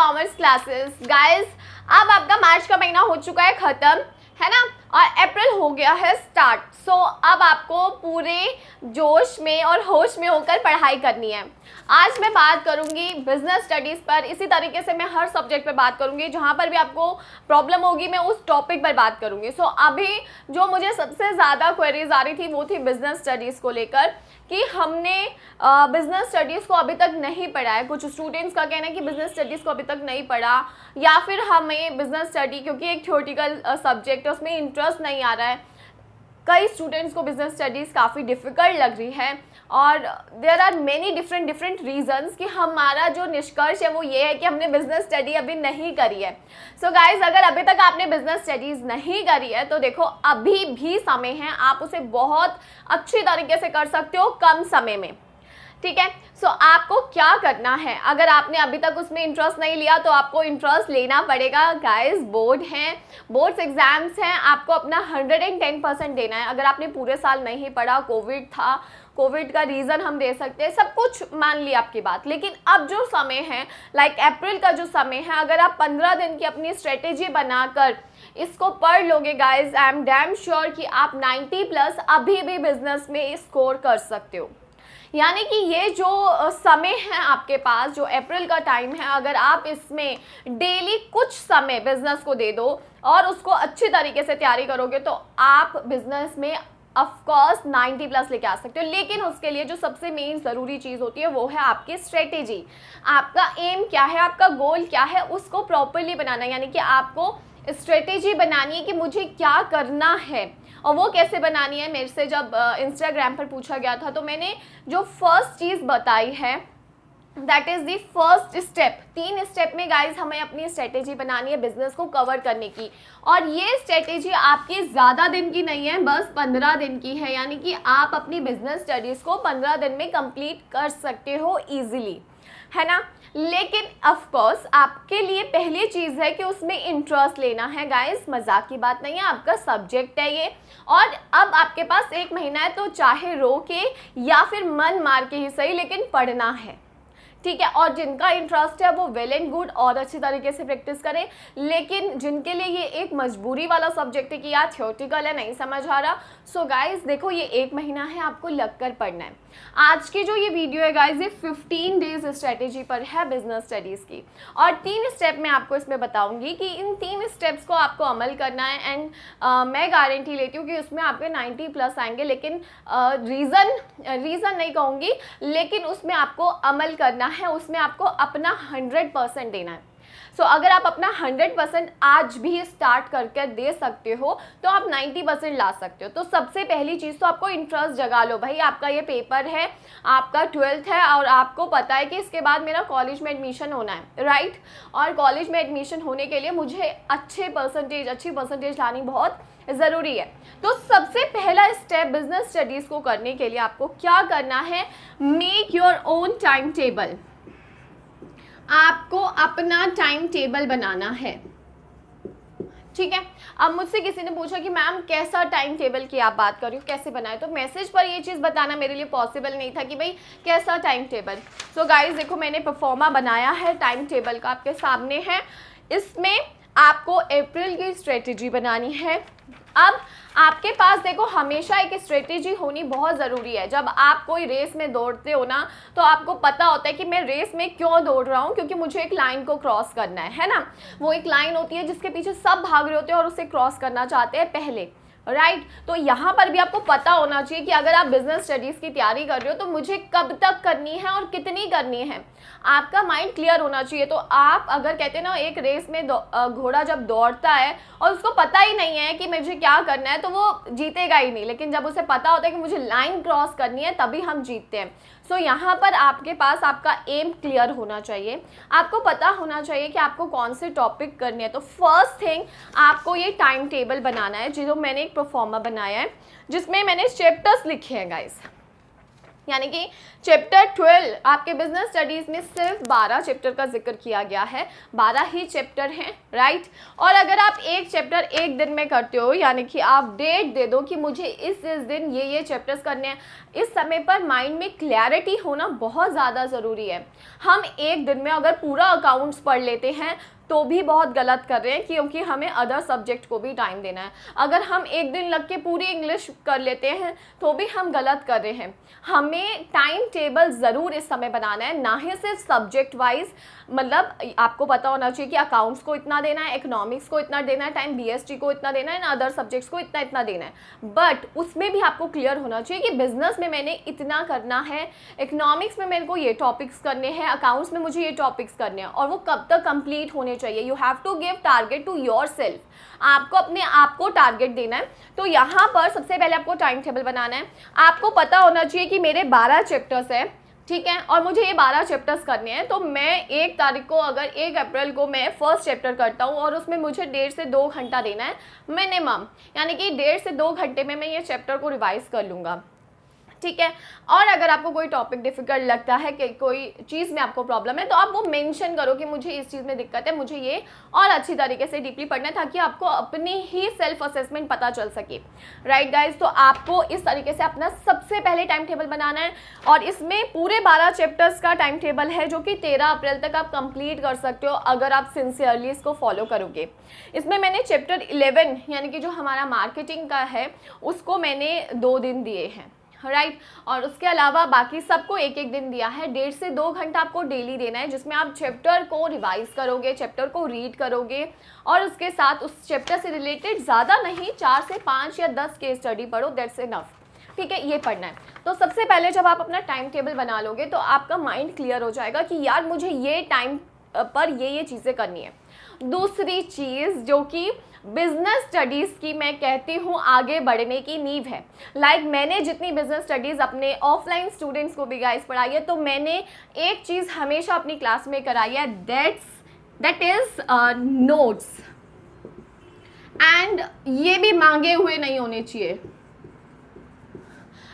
Commerce classes. Guys अब आपका मार्च का महीना हो चुका है ख़त्म, है ना, और अप्रैल हो गया है स्टार्ट। सो अब आपको पूरे जोश में और होश में होकर पढ़ाई करनी है। आज मैं बात करूंगी बिजनेस स्टडीज़ पर, इसी तरीके से मैं हर सब्जेक्ट पर बात करूंगी। जहां पर भी आपको प्रॉब्लम होगी मैं उस टॉपिक पर बात करूंगी। सो अभी जो मुझे सबसे ज़्यादा क्वेरीज आ रही थी वो थी बिजनेस स्टडीज़ को लेकर कि हमने बिजनेस स्टडीज़ को अभी तक नहीं पढ़ा है। कुछ स्टूडेंट्स का कहना है कि बिजनेस स्टडीज़ को अभी तक नहीं पढ़ा, या फिर हमें बिजनेस स्टडी क्योंकि एक थ्योरेटिकल सब्जेक्ट है उसमें इंटरेस्ट नहीं आ रहा है। कई स्टूडेंट्स को बिजनेस स्टडीज़ काफ़ी डिफ़िकल्ट लग रही है और there are many different reasons कि हमारा जो निष्कर्ष है वो ये है कि हमने बिजनेस स्टडी अभी नहीं करी है। सो गाइज अगर अभी तक आपने बिजनेस स्टडीज़ नहीं करी है तो देखो अभी भी समय है, आप उसे बहुत अच्छी तरीके से कर सकते हो कम समय में, ठीक है। सो आपको क्या करना है, अगर आपने अभी तक उसमें इंटरेस्ट नहीं लिया तो आपको इंटरेस्ट लेना पड़ेगा। गाइस बोर्ड हैं, बोर्ड्स एग्जाम्स हैं, आपको अपना 110% देना है। अगर आपने पूरे साल नहीं पढ़ा, कोविड था, कोविड का रीज़न हम दे सकते हैं, सब कुछ मान लिया आपकी बात, लेकिन अब जो समय है लाइक अप्रैल का जो समय है, अगर आप 15 दिन की अपनी स्ट्रेटेजी बनाकर इसको पढ़ लोगे guys, I am damn sure कि आप 90+ अभी भी बिजनेस में स्कोर कर सकते हो। यानी कि ये जो समय है आपके पास, जो अप्रैल का टाइम है, अगर आप इसमें डेली कुछ समय बिजनेस को दे दो और उसको अच्छी तरीके से तैयारी करोगे तो आप बिजनेस में ऑफकोर्स 90+ लेके आ सकते हो। लेकिन उसके लिए जो सबसे मेन ज़रूरी चीज़ होती है वो है आपकी स्ट्रेटेजी। आपका एम क्या है, आपका गोल क्या है, उसको प्रॉपरली बनाना। यानी कि आपको स्ट्रेटेजी बनानी है कि मुझे क्या करना है, और वो कैसे बनानी है। मेरे से जब इंस्टाग्राम पर पूछा गया था तो मैंने जो फर्स्ट चीज़ बताई है that is the first step. 3 step में गाइज हमें अपनी स्ट्रेटेजी बनानी है बिजनेस को कवर करने की, और ये स्ट्रेटेजी आपकी ज़्यादा दिन की नहीं है, बस 15 दिन की है। यानी कि आप अपनी बिजनेस स्टडीज़ को 15 दिन में कंप्लीट कर सकते हो ईजिली, है ना। लेकिन ऑफ कोर्स आपके लिए पहली चीज़ है कि उसमें इंटरेस्ट लेना है गाइस, मजाक की बात नहीं है, आपका सब्जेक्ट है ये। और अब आपके पास 1 महीना है तो चाहे रो के या फिर मन मार के ही सही, लेकिन पढ़ना है, ठीक है। और जिनका इंटरेस्ट है वो वेल एंड गुड और अच्छी तरीके से प्रैक्टिस करें। लेकिन जिनके लिए ये एक मजबूरी वाला सब्जेक्ट है कि यार थ्योरेटिकल है, नहीं समझ आ रहा, सो गाइज देखो ये 1 महीना है, आपको लगकर पढ़ना है। आज की जो ये वीडियो है गाइज ये 15 डेज स्ट्रेटेजी पर है बिजनेस स्टडीज़ की, और 3 स्टेप मैं आपको इसमें बताऊंगी कि इन 3 स्टेप्स को आपको अमल करना है। एंड मैं गारंटी लेती हूँ कि उसमें आपके 90+ आएंगे, लेकिन रीज़न नहीं कहूँगी, लेकिन उसमें आपको अमल करना है, उसमें आपको अपना 100% देना है। सो अगर आप अपना 100% आज भी स्टार्ट करके दे सकते हो तो आप 90% ला सकते हो। तो सबसे पहली चीज़ तो आपको इंटरेस्ट जगा लो भाई। आपका ये पेपर है, आपका 12th है और आपको पता है कि इसके बाद मेरा कॉलेज में एडमिशन होना है, राइट। और कॉलेज में एडमिशन होने के लिए मुझे अच्छी परसेंटेज लानी बहुत ज़रूरी है। तो सबसे पहला स्टेप बिजनेस स्टडीज़ को करने के लिए आपको क्या करना है, make your own time table. आपको अपना टाइम टेबल बनाना है, ठीक है। अब मुझसे किसी ने पूछा कि मैम कैसा टाइम टेबल की आप बात कर रही हो, कैसे बनाए, तो मैसेज पर ये चीज़ बताना मेरे लिए पॉसिबल नहीं था कि भाई कैसा टाइम टेबल। सो गाइस देखो मैंने परफॉर्मा बनाया है, टाइम टेबल का आपके सामने है। इसमें आपको अप्रैल की स्ट्रेटेजी बनानी है। अब आपके पास देखो हमेशा एक स्ट्रेटेजी होनी बहुत ज़रूरी है। जब आप कोई रेस में दौड़ते हो ना तो आपको पता होता है कि मैं रेस में क्यों दौड़ रहा हूँ, क्योंकि मुझे एक लाइन को क्रॉस करना है ना। वो एक लाइन होती है जिसके पीछे सब भाग रहे होते हैं और उसे क्रॉस करना चाहते हैं पहले, राइट। तो यहाँ पर भी आपको पता होना चाहिए कि अगर आप बिजनेस स्टडीज़ की तैयारी कर रहे हो तो मुझे कब तक करनी है और कितनी करनी है, आपका माइंड क्लियर होना चाहिए। तो आप अगर कहते हैं ना एक रेस में घोड़ा जब दौड़ता है और उसको पता ही नहीं है कि मुझे क्या करना है तो वो जीतेगा ही नहीं, लेकिन जब उसे पता होता है कि मुझे लाइन क्रॉस करनी है तभी हम जीतते हैं। सो यहाँ पर आपके पास आपका एम क्लियर होना चाहिए, आपको पता होना चाहिए कि आपको कौन से टॉपिक करने हैं। तो फर्स्ट थिंग आपको ये टाइम टेबल बनाना है, जो मैंने एक प्रोफॉर्मा बनाया है जिसमें मैंने चैप्टर्स लिखे हैं गाइस। यानी कि चैप्टर 12 आपके बिजनेस स्टडीज़ में सिर्फ 12 चैप्टर का जिक्र किया गया है, 12 ही चैप्टर हैं, राइट। और अगर आप एक चैप्टर एक दिन में करते हो, यानी कि आप डेट दे दो कि मुझे इस दिन ये चैप्टर्स करने हैं, इस समय पर माइंड में क्लैरिटी होना बहुत ज़्यादा ज़रूरी है। हम एक दिन में अगर पूरा अकाउंट्स पढ़ लेते हैं तो भी बहुत गलत कर रहे हैं, क्योंकि हमें अदर सब्जेक्ट को भी टाइम देना है। अगर हम एक दिन लग के पूरी इंग्लिश कर लेते हैं तो भी हम गलत कर रहे हैं। हमें टाइम टेबल ज़रूर इस समय बनाना है, ना ही सिर्फ सब्जेक्ट वाइज। मतलब आपको पता होना चाहिए कि अकाउंट्स को इतना देना है, इकोनॉमिक्स को इतना देना है टाइम, BST को इतना देना है, ना अदर सब्जेक्ट्स को इतना इतना देना है। बट उसमें भी आपको क्लियर होना चाहिए कि बिजनेस में मैंने इतना करना है, इकोनॉमिक्स में मेरे को ये टॉपिक्स करने हैं, अकाउंट्स में मुझे ये टॉपिक्स करने हैं, और वो कब तक कंप्लीट होने चाहिए। You have to give target to yourself, आपको अपने आप को टारगेट देना है। तो यहाँ पर सबसे पहले आपको टाइम टेबल बनाना है। आपको पता होना चाहिए कि मेरे 12 चैप्टर्स हैं, ठीक है, और मुझे ये 12 चैप्टर्स करने हैं। तो मैं 1 तारीख को, अगर 1 अप्रैल को मैं फर्स्ट चैप्टर करता हूँ और उसमें मुझे 1.5 से 2 घंटा देना है मिनिमम, यानी कि 1.5 से 2 घंटे में मैं ये चैप्टर को रिवाइज कर लूँगा, ठीक है। और अगर आपको कोई टॉपिक डिफिकल्ट लगता है कि कोई चीज़ में आपको प्रॉब्लम है, तो आप वो मेंशन करो कि मुझे इस चीज़ में दिक्कत है, मुझे ये और अच्छी तरीके से डीपली पढ़ना है, ताकि आपको अपनी ही सेल्फ असेसमेंट पता चल सके, राइट गाइज। तो आपको इस तरीके से अपना सबसे पहले टाइम टेबल बनाना है, और इसमें पूरे 12 चैप्टर्स का टाइम टेबल है, जो कि 13 अप्रैल तक आप कंप्लीट कर सकते हो अगर आप सिंसियरली इसको फॉलो करोगे। इसमें मैंने चैप्टर 11 यानी कि जो हमारा मार्केटिंग का है, उसको मैंने 2 दिन दिए हैं, राइट। और उसके अलावा बाकी सबको 1-1 दिन दिया है। 1.5 से 2 घंटा आपको डेली देना है, जिसमें आप चैप्टर को रिवाइज करोगे, चैप्टर को रीड करोगे, और उसके साथ उस चैप्टर से रिलेटेड ज़्यादा नहीं 4 से 5 या 10 केस स्टडी पढ़ो, दैट्स इनफ, ठीक है, ये पढ़ना है। तो सबसे पहले जब आप अपना टाइम टेबल बना लोगे तो आपका माइंड क्लियर हो जाएगा कि यार मुझे ये टाइम पर ये चीज़ें करनी है। दूसरी चीज़ जो कि बिजनेस स्टडीज़ की मैं कहती हूँ आगे बढ़ने की नींव है, लाइक मैंने जितनी बिजनेस स्टडीज़ अपने ऑफलाइन स्टूडेंट्स को भी गाइस पढ़ाई है, तो मैंने एक चीज़ हमेशा अपनी क्लास में कराई है, दैट इज़ नोट्स। एंड ये भी मांगे हुए नहीं होने चाहिए,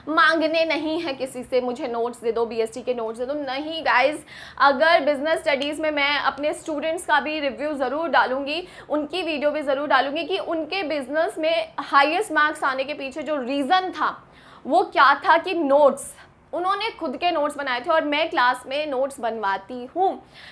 मांगने नहीं है किसी से मुझे नोट्स दे दो, BST के नोट्स दे दो, नहीं गाइज। अगर बिजनेस स्टडीज़ में मैं अपने स्टूडेंट्स का भी रिव्यू ज़रूर डालूंगी, उनकी वीडियो भी ज़रूर डालूंगी कि उनके बिजनेस में हाईएस्ट मार्क्स आने के पीछे जो रीज़न था वो क्या था, कि नोट्स, उन्होंने खुद के नोट्स बनाए थे, और मैं क्लास में नोट्स बनवाती हूँ।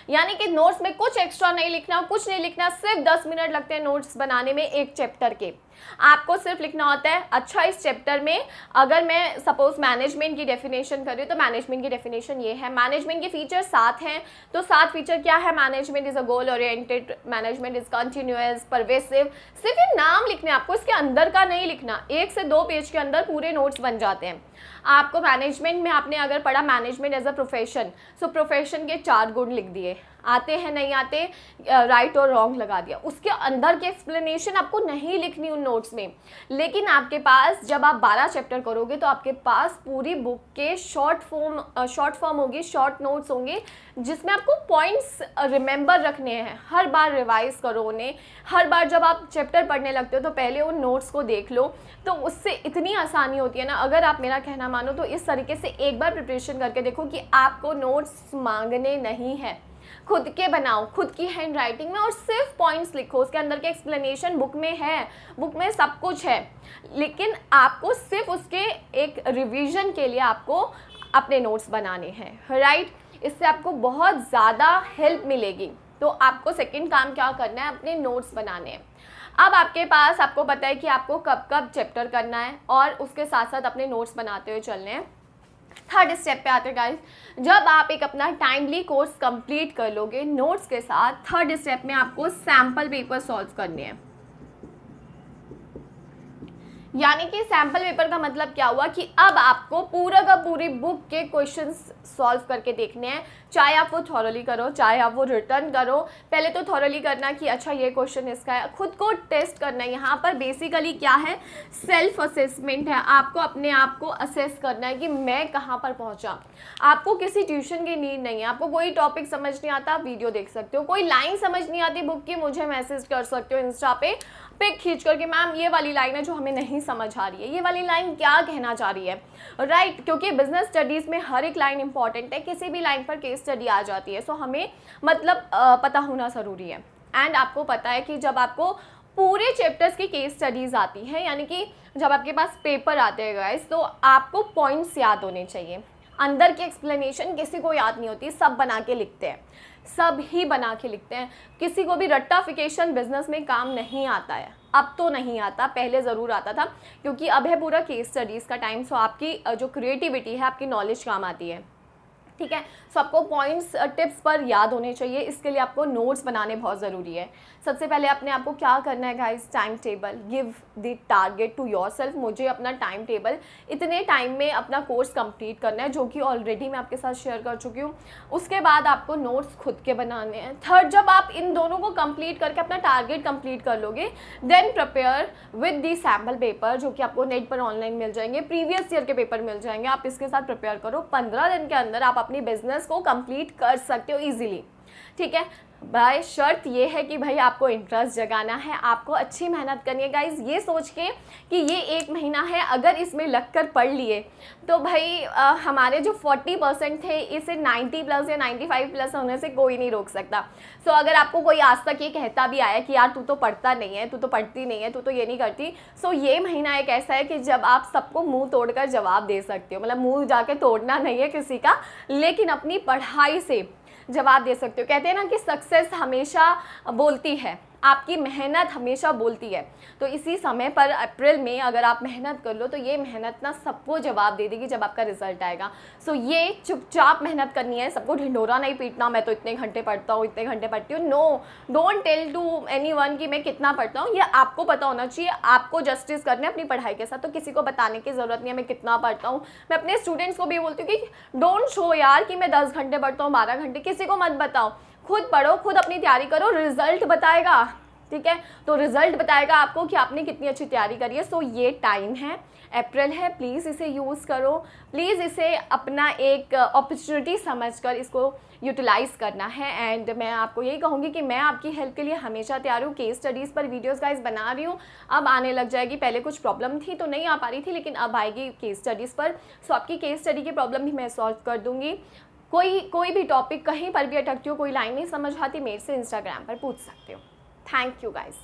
यानी कि नोट्स में कुछ एक्स्ट्रा नहीं लिखना, कुछ नहीं लिखना, सिर्फ 10 मिनट लगते हैं नोट्स बनाने में एक चैप्टर के। आपको सिर्फ लिखना होता है, अच्छा इस चैप्टर में अगर मैं सपोज मैनेजमेंट की डेफिनेशन कर रही हूँ तो मैनेजमेंट की डेफिनेशन ये है, मैनेजमेंट के फीचर 7 हैं, तो 7 फीचर क्या है, management is a goal oriented, management is continuous, pervasive. सिर्फ ये नाम लिखने हैं आपको, इसके अंदर का नहीं लिखना। 1 से 2 पेज के अंदर पूरे नोट्स बन जाते हैं। आपको मैनेजमेंट में आपने अगर पढ़ा management as a profession, so profession के 4 गुण लिख दिए, आते हैं नहीं आते राइट और रॉन्ग लगा दिया। उसके अंदर की एक्सप्लेनेशन आपको नहीं लिखनी उन नोट्स में, लेकिन आपके पास जब आप 12 चैप्टर करोगे तो आपके पास पूरी बुक के शॉर्ट फॉर्म होगी, शॉर्ट नोट्स होंगे, जिसमें आपको पॉइंट्स रिमेंबर रखने हैं। हर बार रिवाइज करो उन्हें, हर बार जब आप चैप्टर पढ़ने लगते हो तो पहले उन नोट्स को देख लो, तो उससे इतनी आसानी होती है ना। अगर आप मेरा कहना मानो तो इस तरीके से एक बार प्रिपरेशन करके देखो कि आपको नोट्स मांगने नहीं है, खुद के बनाओ, खुद की हैंड राइटिंग में, और सिर्फ पॉइंट्स लिखो। उसके अंदर के एक्सप्लेनेशन बुक में है, बुक में सब कुछ है, लेकिन आपको सिर्फ उसके एक रिवीजन के लिए आपको अपने नोट्स बनाने हैं, राइट। इससे आपको बहुत ज़्यादा हेल्प मिलेगी। तो आपको सेकंड काम क्या करना है, अपने नोट्स बनाने हैं। अब आपके पास, आपको पता है कि आपको कब कब चैप्टर करना है, और उसके साथ साथ अपने नोट्स बनाते हुए चलने हैं। थर्ड स्टेप पे आते हैं गाइस, जब आप एक अपना टाइमली कोर्स कंप्लीट कर लोगे नोट्स के साथ, थर्ड स्टेप में आपको सैम्पल पेपर सॉल्व करने हैं। यानी कि सैम्पल पेपर का मतलब क्या हुआ कि अब आपको पूरा का पूरी बुक के क्वेश्चंस सॉल्व करके देखने हैं, चाहे आप वो थॉरली करो, चाहे आप वो रिटर्न करो। पहले तो थॉरली करना कि अच्छा ये क्वेश्चन इसका है, खुद को टेस्ट करना है। यहाँ पर बेसिकली क्या है, सेल्फ असेसमेंट है। आपको अपने आप को असेस करना है कि मैं कहाँ पर पहुँचा। आपको किसी ट्यूशन की नीड नहीं है। आपको कोई टॉपिक समझ नहीं आता, आप वीडियो देख सकते हो। कोई लाइन समझ नहीं आती बुक की, मुझे मैसेज कर सकते हो इंस्टा पे, पिक खींच करके मैम ये वाली लाइन है जो हमें नहीं समझ आ रही है, ये वाली लाइन क्या कहना चाह रही है, राइट क्योंकि बिजनेस स्टडीज़ में हर एक लाइन इंपॉर्टेंट है, किसी भी लाइन पर केस स्टडी आ जाती है, सो हमें मतलब पता होना ज़रूरी है। एंड आपको पता है कि जब आपको पूरे चैप्टर्स की केस स्टडीज़ आती है, यानी कि जब आपके पास पेपर आते हैं गाइस, तो आपको पॉइंट्स याद होने चाहिए। अंदर की एक्सप्लेनेशन किसी को याद नहीं होती, सब बना के लिखते हैं, सब ही बना के लिखते हैं। किसी को भी रट्टाफिकेशन बिजनेस में काम नहीं आता है, अब तो नहीं आता, पहले ज़रूर आता था, क्योंकि अब है पूरा केस स्टडीज़ का टाइम। सो आपकी जो क्रिएटिविटी है, आपकी नॉलेज काम आती है, ठीक है। सो आपको पॉइंट्स टिप्स पर याद होने चाहिए, इसके लिए आपको नोट्स बनाने बहुत ज़रूरी है। सबसे पहले अपने आपको क्या करना है guys, time table, give the target to yourself. मुझे अपना टाइम टेबल इतने टाइम में अपना कोर्स कंप्लीट करना है, जो कि ऑलरेडी मैं आपके साथ शेयर कर चुकी हूँ। उसके बाद आपको नोट्स खुद के बनाने हैं। थर्ड, जब आप इन दोनों को कंप्लीट करके अपना टारगेट कंप्लीट कर लोगे, then prepare with the sample paper, जो कि आपको नेट पर ऑनलाइन मिल जाएंगे, प्रीवियस ईयर के पेपर मिल जाएंगे, आप इसके साथ प्रिपेयर करो। 15 दिन के अंदर आप अपनी बिजनेस को कंप्लीट कर सकते हो ईजिली, ठीक है। भाई शर्त ये है कि भाई आपको इंटरेस्ट जगाना है, आपको अच्छी मेहनत करनी है गाइज। ये सोच के कि ये 1 महीना है, अगर इसमें लग कर पढ़ लिए तो भाई हमारे जो 40% थे, इसे 90+ या 95+ होने से कोई नहीं रोक सकता। सो अगर आपको कोई आज तक ये कहता भी आया कि यार तू तो पढ़ता नहीं है, तू तो पढ़ती नहीं है, तू तो ये नहीं करती, सो ये महीना एक ऐसा है कि जब आप सबको मुंह तोड़कर जवाब दे सकते हो। मतलब मुंह जाके तोड़ना नहीं है किसी का, लेकिन अपनी पढ़ाई से जवाब दे सकते हो। कहते हैं ना कि सक्सेस हमेशा बोलती है, आपकी मेहनत हमेशा बोलती है। तो इसी समय पर अप्रैल में अगर आप मेहनत कर लो, तो ये मेहनत ना सबको जवाब दे देगी जब आपका रिजल्ट आएगा। सो ये चुपचाप मेहनत करनी है, सबको ढिंढोरा नहीं पीटना, मैं तो इतने घंटे पढ़ता हूँ, इतने घंटे पढ़ती हूँ। No, don't tell to anyone कि मैं कितना पढ़ता हूँ। ये आपको पता होना चाहिए, आपको जस्टिस करना है अपनी पढ़ाई के साथ। तो किसी को बताने की ज़रूरत नहीं है मैं कितना पढ़ता हूँ। मैं अपने स्टूडेंट्स को भी बोलती हूँ कि डोंट शो यार कि मैं 10 घंटे पढ़ता हूँ, 12 घंटे, किसी को मत बताओ। खुद पढ़ो, खुद अपनी तैयारी करो, रिजल्ट बताएगा, ठीक है। तो रिजल्ट बताएगा आपको कि आपने कितनी अच्छी तैयारी करी है। सो ये टाइम है, अप्रैल है, प्लीज़ इसे यूज़ करो, प्लीज़ इसे अपना एक अपॉर्चुनिटी समझकर इसको यूटिलाइज़ करना है। एंड मैं आपको यही कहूँगी कि मैं आपकी हेल्प के लिए हमेशा तैयार हूँ। केस स्टडीज़ पर वीडियोस गाइस बना रही हूँ, अब आने लग जाएगी। पहले कुछ प्रॉब्लम थी तो नहीं आ पा रही थी, लेकिन अब आएगी केस स्टडीज़ पर। सो आपकी केस स्टडी की प्रॉब्लम भी मैं सॉल्व कर दूँगी। कोई भी टॉपिक कहीं पर भी अटकती हो, कोई लाइन नहीं समझ आती, मेरे से इंस्टाग्राम पर पूछ सकते हो। Thank you guys.